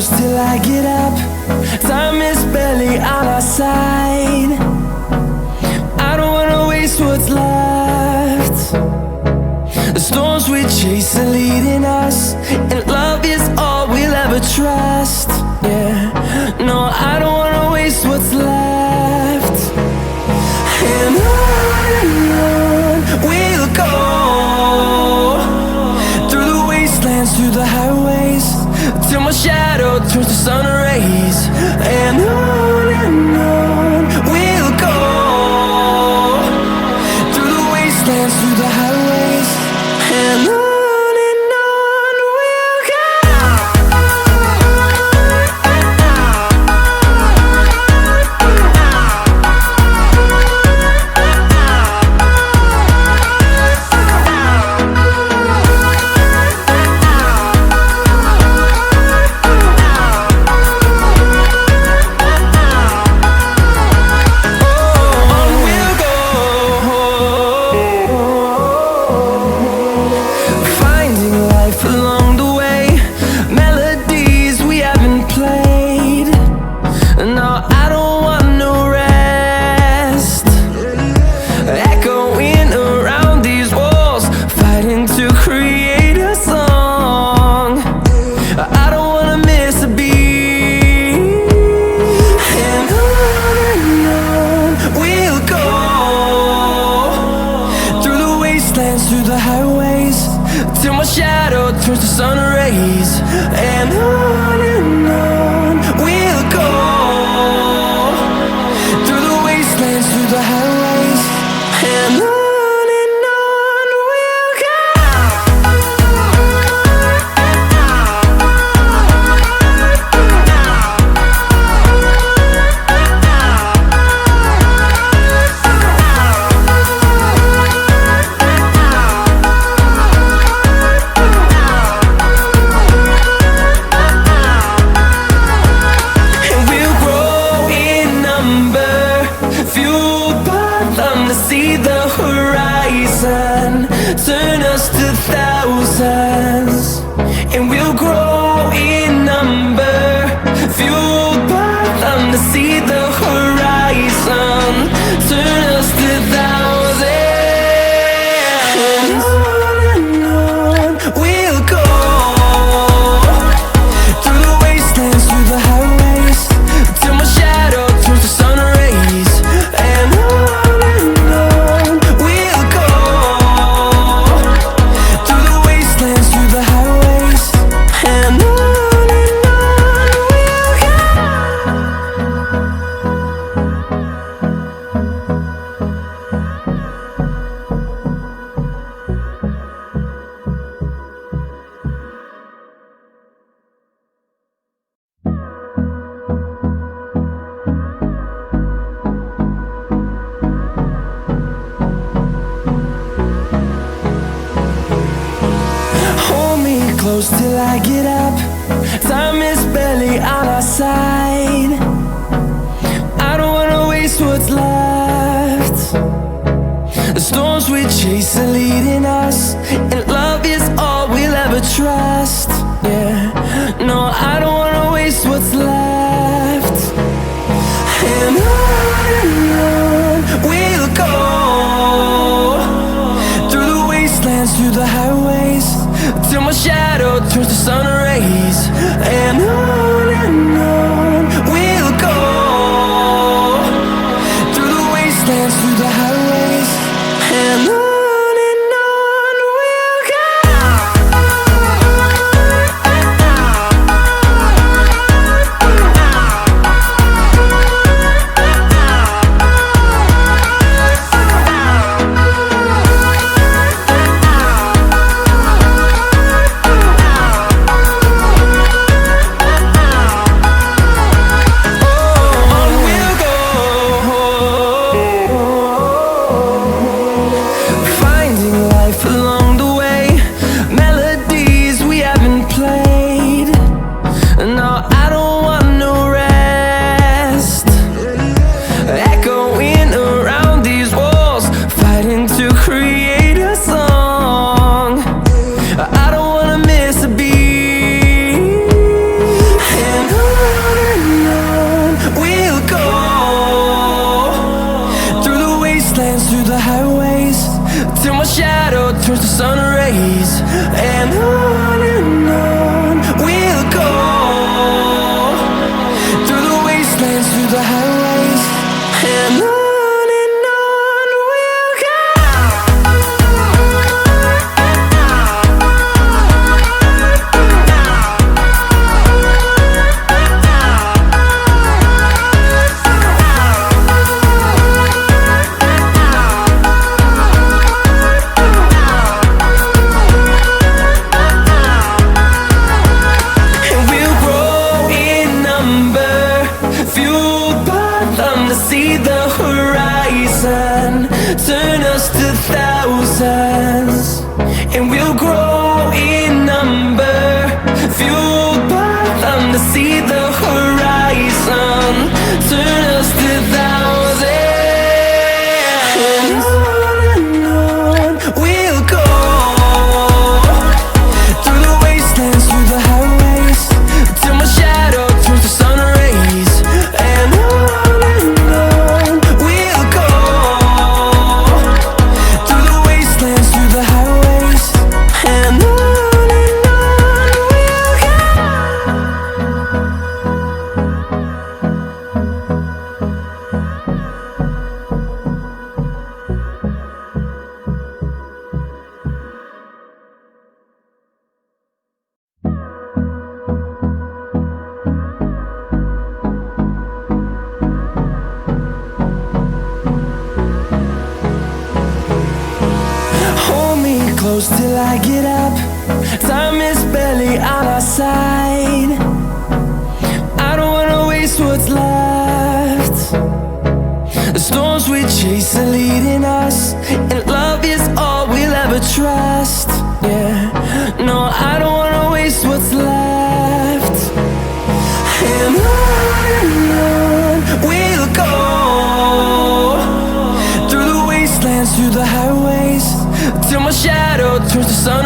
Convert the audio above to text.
close till I get up. Time is barely on our side. I don't wanna waste what's left. The storms we chase are leading us, and love is all we'll ever trust. Yeah, no, I don't wanna waste what's left. And on we'll go, through the wastelands, through the highways, till my shadow turns to sun rays. And on we'll go, through the wastelands, through the highways, and on we'll go. Through the highways, till my shadow turns to sun rays. And on we'll go, through the wastelands, through the highways, and on we'll go. See the horizon, turn us to thousands, and we'll grow in number, fueled by them. To see the horizon, turn us to thousands, and on we'll go, through the wastelands, through the highways, till my shadow turns to sun rays. And close till I get up. Time is barely on our side. I don't wanna waste what's left. The storms we chase are leading us, and love is all we'll ever trust. Yeah, no, I don't wanna waste what's left. And on we'll go, through the wastelands, through the highways, till my shadow turns to sun rays. And on we'll go, through the wastelands, through the highways, and on we'll go. them to see the horizon, turn us to thousands, and we'll grow in number, fueled by them to see the horizon, turn us to thousands. And on we'll go, through the wastelands, through the highways, till my shadow turns to sun rays. And on we'll go, through the wastelands, through the highways. And on we'll go. Hold me close till I get up. Time is barely on our side. I don't wanna waste what's left. The storms we chase are leading us, and love is all we'll ever trust. Yeah, no, I don't wanna waste what's left. And on we'll go, through the wastelands, through the highways, till my shadow turns to sun